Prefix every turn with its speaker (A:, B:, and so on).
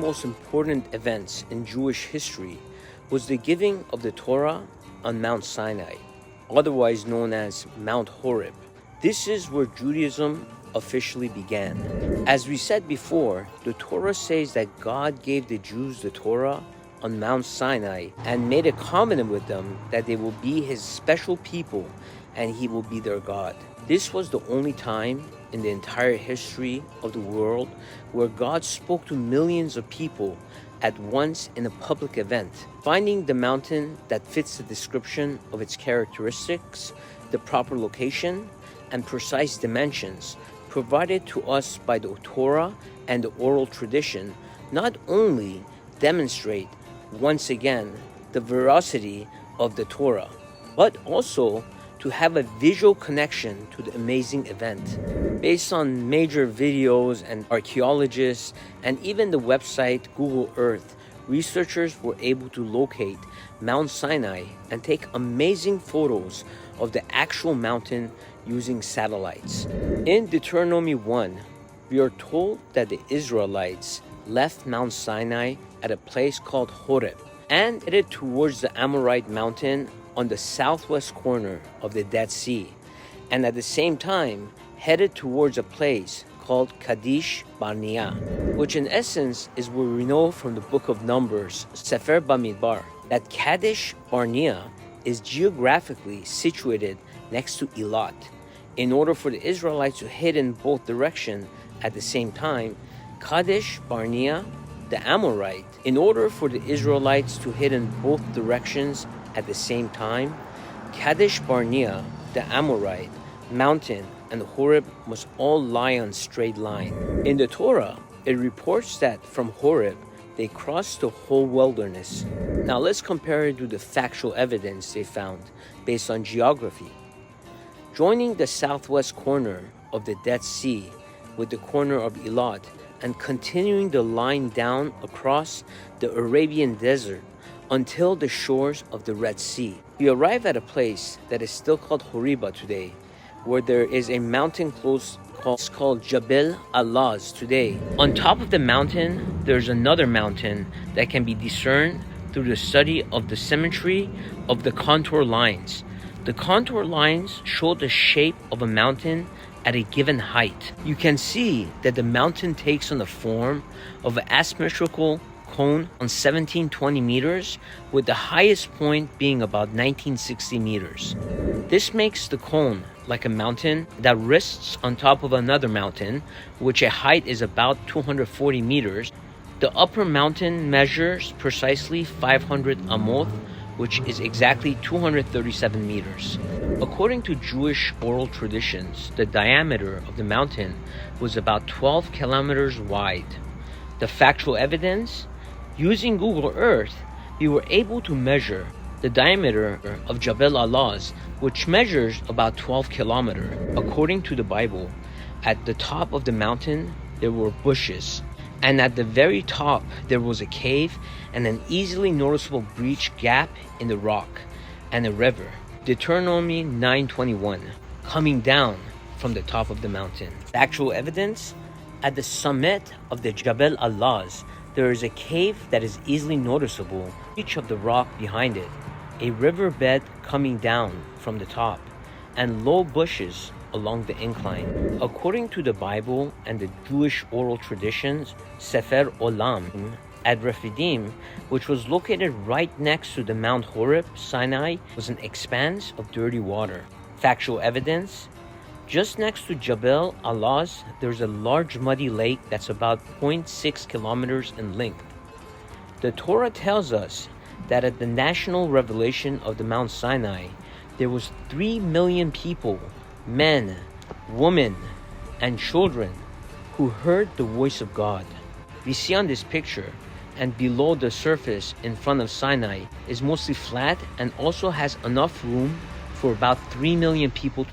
A: most important events in Jewish history was the giving of the Torah on Mount Sinai, otherwise known as Mount Horeb. This is where Judaism officially began. As we said before, the Torah says that God gave the Jews the Torah on Mount Sinai and made a covenant with them that they will be his special people and he will be their God. This was the only time in the entire history of the world where God spoke to millions of people at once in a public event. Finding the mountain that fits the description of its characteristics, the proper location, and precise dimensions provided to us by the Torah and the oral tradition not only demonstrate once again the veracity of the Torah, but also to have a visual connection to the amazing event. Based on major videos and archaeologists and even the website Google Earth, researchers were able to locate Mount Sinai and take amazing photos of the actual mountain using satellites. In Deuteronomy 1, we are told that the Israelites left Mount Sinai at a place called Horeb and headed towards the Amorite mountain on the southwest corner of the Dead Sea, and at the same time headed towards a place called Kadesh Barnea, which in essence is where we know from the book of Numbers, Sefer Bamidbar, that Kadesh Barnea is geographically situated next to Eilat. In order for the Israelites to head in both directions at the same time, Kadesh Barnea, the Amorite, in order for the Israelites to head in both directions at the same time, Kadesh Barnea, the Amorite, mountain, and Horeb must all lie on straight line. In the Torah, it reports that from Horeb, they crossed the whole wilderness. Now let's compare it to the factual evidence they found based on geography. Joining the southwest corner of the Dead Sea with the corner of Eilat and continuing the line down across the Arabian desert until the shores of the Red Sea, we arrive at a place that is still called Horiba today, where there is a mountain called Jabel Al-Lawz today. On top of the mountain, there's another mountain that can be discerned through the study of the symmetry of the contour lines. The contour lines show the shape of a mountain at a given height. You can see that the mountain takes on the form of an asymmetrical cone on 1720 meters, with the highest point being about 1960 meters. This makes the cone like a mountain that rests on top of another mountain, which a height is about 240 meters. The upper mountain measures precisely 500 amot, which is exactly 237 meters. According to Jewish oral traditions, the diameter of the mountain was about 12 kilometers wide. The factual evidence: using Google Earth, we were able to measure the diameter of Jabel Al-Lawz, which measures about 12 kilometers. According to the Bible, at the top of the mountain, there were bushes, and at the very top, there was a cave and an easily noticeable breach gap in the rock and a river. Deuteronomy 9:21, coming down from the top of the mountain. Actual evidence: at the summit of the Jabel Al-Lawz, there is a cave that is easily noticeable, each of the rock behind it, a riverbed coming down from the top, and low bushes along the incline. According to the Bible and the Jewish oral traditions, Sefer Olam at Rephidim, which was located right next to the Mount Horeb, Sinai, was an expanse of dirty water. Factual evidence: just next to Jabel Al-Lawz, there's a large muddy lake that's about 0.6 kilometers in length. The Torah tells us that at the national revelation of the Mount Sinai, there was 3 million people, men, women, and children, who heard the voice of God. We see on this picture, and below the surface in front of Sinai is mostly flat and also has enough room for about 3 million people.